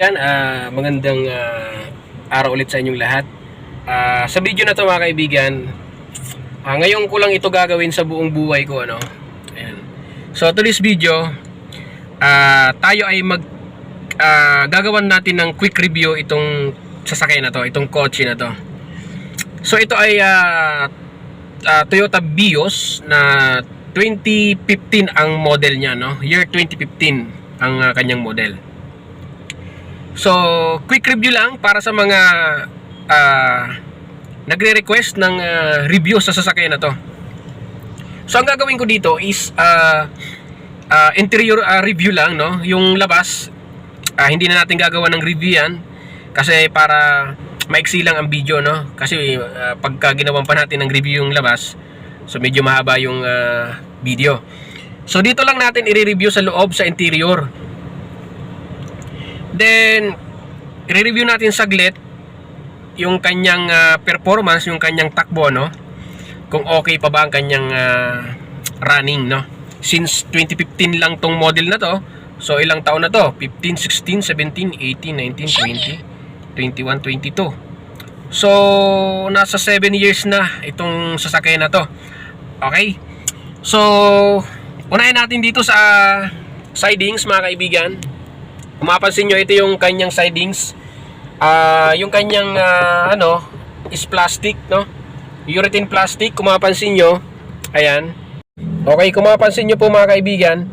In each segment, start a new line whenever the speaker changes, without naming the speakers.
Yan, magandang araw ulit sa inyong lahat. Sa video na to mga kaibigan, ngayon ko lang ito gagawin sa buong buhay ko, ano. Ayan. So to this video, tayo ay gagawan natin ng quick review itong sasakyan na to, itong kotse na to. So ito ay Toyota Vios na 2015 ang model niya, no? Year 2015 ang kanyang model. So, quick review lang para sa mga nagre-request ng review sa sasakyan na to. So, ang gagawin ko dito is interior review lang, no? Yung labas, hindi na natin gagawa ng review yan kasi para maiksi lang ang video, no? Kasi pagka ginawan pa natin ng review yung labas, so medyo mahaba yung video. So, dito lang natin i-review sa loob, sa interior. Then, i-review natin saglit yung kanyang performance, yung kanyang takbo, no? Kung okay pa ba ang kanyang running, no? Since 2015 lang tong model na to, so ilang taon na to? 15, 16, 17, 18, 19, 20, 21, 22. So, nasa 7 years na itong sasakyan na to. Okay? So, unahin natin dito sa sidings, mga kaibigan. Kung mapansin nyo, ito yung kanyang sidings. Yung kanyang is plastic, no? Urethane plastic. Kung mapansin nyo, ayan. Okay, kung mapansin nyo po mga kaibigan,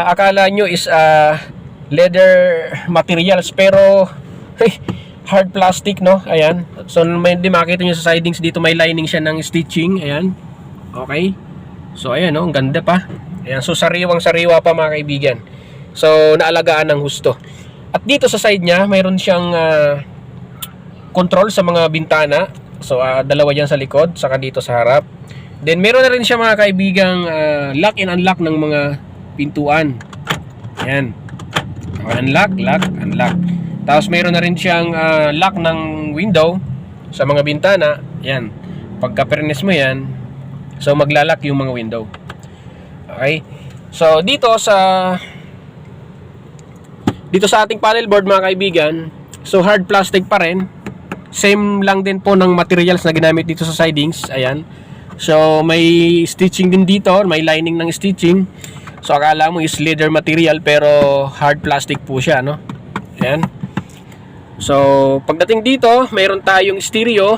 akala nyo is leather materials, pero hard plastic, no? Ayan. So may makita nyo sa sidings dito, may lining siya ng stitching. Ayan. Okay. So ayan, no? Ang ganda pa. Ayan. So sariwang sariwa pa mga kaibigan. So, naalagaan ng husto. At dito sa side niya, mayroon siyang control sa mga bintana. So, dalawa dyan sa likod, saka dito sa harap. Then, meron na rin siya mga kaibigang lock and unlock ng mga pintuan. Ayan. Unlock, lock, unlock. Tapos, meron na rin siyang lock ng window sa mga bintana. Ayan. Pagka pernis mo yan, so maglalak yung mga window. Okay. So, dito sa ating panel board mga kaibigan, so hard plastic pa rin. Same lang din po ng materials na ginamit dito sa sidings. Ayan. So may stitching din dito, may lining ng stitching. So akala mo is leather material pero hard plastic po siya, no? Ayan. So pagdating dito, mayroon tayong stereo.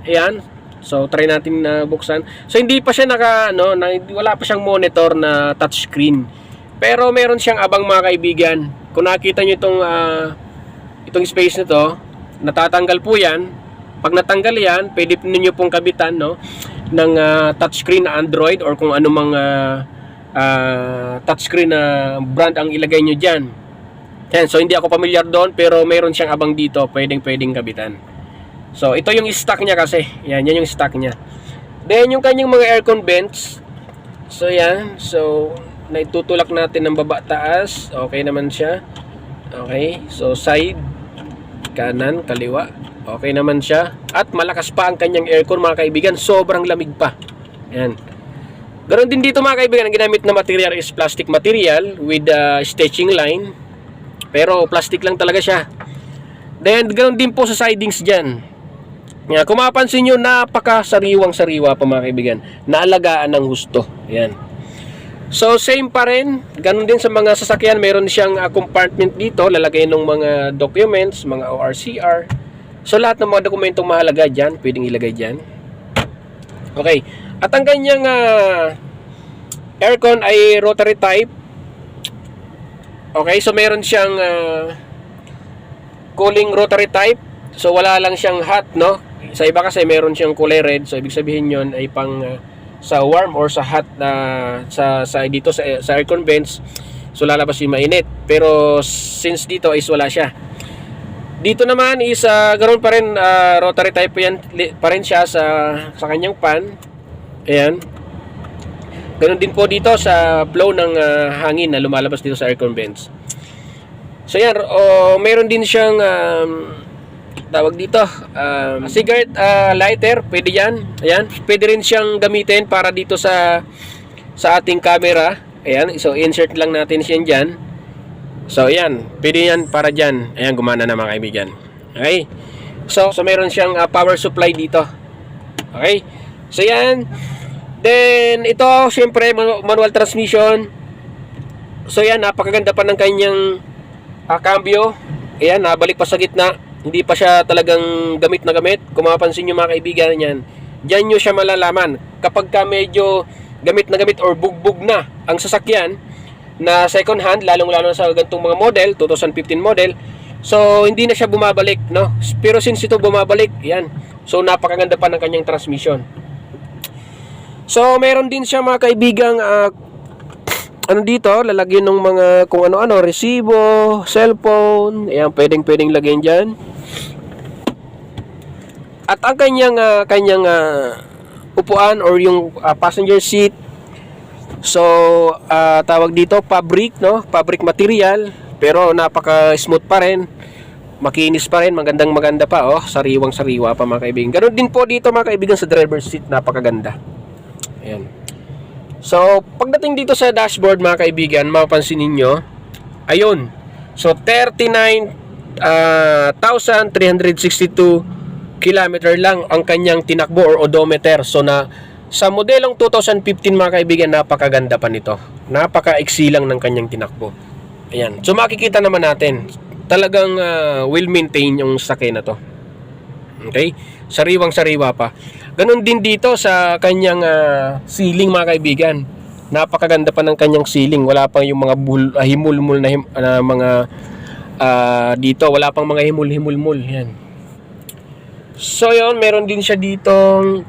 Ayan. So try natin na buksan. So hindi pa siya wala pa siyang monitor na touchscreen. Pero meron siyang abang mga kaibigan. Kung nakita nyo itong space na to, natatanggal po yan. Pag natanggal yan, pwede ninyo pong kabitan, no, ng touchscreen na Android or kung anumang touchscreen na brand ang ilagay nyo dyan. Yan, so hindi ako familiar doon, pero meron siyang abang dito, pwedeng kabitan. So ito yung stock niya kasi. Yan yung stock niya. Then yung kanyang mga aircon vents. So yan, so naitutulak natin ng baba taas. Okay naman siya. Okay. So side, kanan, kaliwa. Okay naman siya. At malakas pa ang kanyang aircon mga kaibigan. Sobrang lamig pa. Ayan. Ganon din dito mga kaibigan. Ang ginamit na material is plastic material with stitching line. Pero plastic lang talaga siya. Then ganon din po sa sidings dyan. Kung mapapansin nyo, napaka-sariwang sariwa pa mga kaibigan. Naalagaan ng husto. Ayan. So same pa rin, ganun din sa mga sasakyan, meron siyang compartment dito, lalagay ng mga documents, mga ORCR. So lahat ng mga dokumentong mahalaga dyan, pwedeng ilagay dyan. Okay, at ang kanyang aircon ay rotary type. Okay, so meron siyang cooling rotary type. So wala lang siyang hot, no? Sa iba kasi meron siyang kulay red, so ibig sabihin yon ay pang sa warm or sa hot dito sa aircon vents, so lalabas yung mainit. Pero since dito is wala siya. Dito naman is ganoon pa rin, rotary type yan pa rin siya sa kanyang fan. Ayan. Ganoon din po dito sa flow ng hangin na lumalabas dito sa aircon vents. So yan, meron din siyang tawag dito, cigarette lighter, pwede yan. Ayan, pwede rin siyang gamitin para dito sa ating camera. Ayan, so insert lang natin siya dyan. So ayan, pwede yan para dyan. Ayan, gumana na mga kaibigan. Okay, so meron siyang power supply dito. Okay, so yan. Then ito syempre manual transmission. So yan, napakaganda pa ng kanyang cambio. Ayan, nabalik pa sa gitna. Hindi pa siya talagang gamit na gamit. Kung mapapansin nyo mga kaibigan yan, dyan nyo siya malalaman. Kapag ka medyo gamit na gamit or bugbog na ang sasakyan na second hand, lalong-lalo na sa ganitong mga model, 2015 model, so hindi na siya bumabalik, no? Pero since ito bumabalik, yan. So napakaganda pa ng kanyang transmission. So meron din siya mga kaibigang ano dito, lalagyan ng mga kung ano-ano, resibo, cellphone, ayan, pwedeng lagyan dyan. At ang kanyang upuan or yung passenger seat, so tawag dito fabric, no? Fabric material, pero napaka-smooth pa rin. Makinis pa rin, maganda pa, oh, sariwang-sariwa pa mga kaibigan. Ganoon din po dito mga kaibigan sa driver's seat, napakaganda. Ayan. So, pagdating dito sa dashboard mga kaibigan, mapapansin ninyo, ayun. So, 39,362 kilometer lang ang kanyang tinakbo or odometer. So, sa modelong 2015 mga kaibigan, napakaganda pa nito. Napaka-iksi lang ng kanyang tinakbo. Ayan. So, makikita naman natin, talagang well maintain yung sakay na to. Okay? Sariwang-sariwa pa. Ganon din dito sa kanyang ceiling mga kaibigan. Napakaganda pa ng kanyang ceiling. Wala pang yung mga himul-mul na mga dito. Wala pang mga himul-himul-mul. Yan. So yun, meron din siya ditong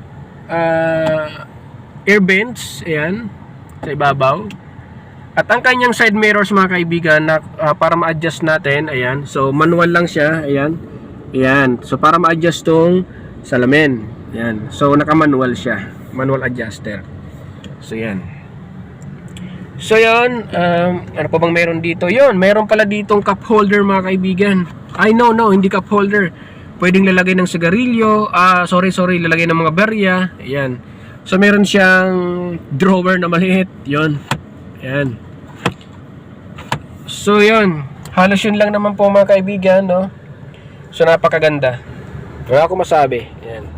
air vents. Ayan. Sa ibabaw. At ang kanyang side mirrors mga kaibigan na, para ma-adjust natin. Ayan. So manual lang siya. Ayan. Ayan. So para ma-adjust tong salamin. Yan. So naka-manual siya. Manual adjuster. So yan. So yan, ano pa bang meron dito? Yon, meron pala ditong cup holder mga kaibigan. Ay no, hindi cup holder. Pwedeng lalagay ng sigarilyo, lalagay ng mga berya. Ayan. So meron siyang drawer na maliit. Yon. Ayan. So yon, halos yun lang naman po mga kaibigan, no? So napakaganda. Wala akong masabi. Ayan.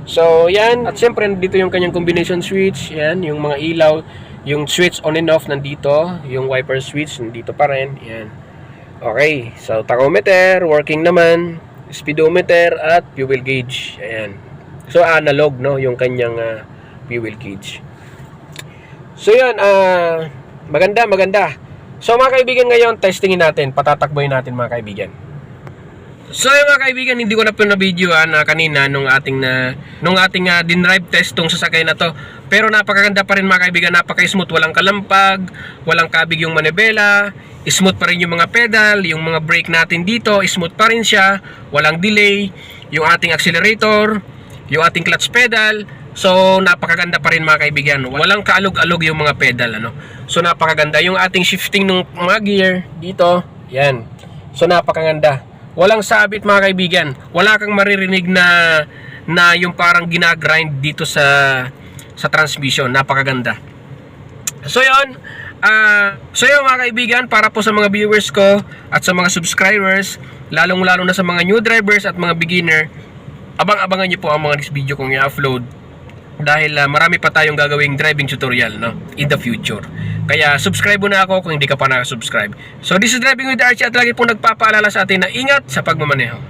So, yan. At syempre, dito yung kanyang combination switch. Yan. Yung mga ilaw. Yung switch on and off nandito. Yung wiper switch nandito pa rin. Yan. Okay. So, tachometer. Working naman. Speedometer. At fuel gauge. Ayan. So, analog, no? Yung kanyang fuel gauge. So, yan. Maganda. So, mga kaibigan, ngayon, testingin natin. Patatakboy natin, mga kaibigan. So mga kaibigan, hindi ko na po na-video kanina nung ating din-drive test tong sasakay na to. Pero napakaganda pa rin mga kaibigan, napaka-smooth, walang kalampag, walang kabig yung manibela, smooth pa rin yung mga pedal, yung mga brake natin dito, smooth pa rin siya, walang delay, yung ating accelerator, yung ating clutch pedal. So napakaganda pa rin mga kaibigan, walang kaalog-alog yung mga pedal, ano. So napakaganda yung ating shifting ng mga gear dito. Yan. So napakaganda. Walang sabit mga kaibigan. Wala kang maririnig na yung parang ginagrind dito sa transmission. Napakaganda. So yun mga kaibigan, para po sa mga viewers ko at sa mga subscribers, lalong-lalo na sa mga new drivers at mga beginner, abang-abangan nyo po ang mga next video kong i-upload. Dahil marami pa tayong gagawing driving tutorial, no, in the future. Kaya subscribe mo na ako kung hindi ka pa nakasubscribe. So this is Driving with Archie at lagi pong nagpapaalala sa atin na ingat sa pagmamaneho.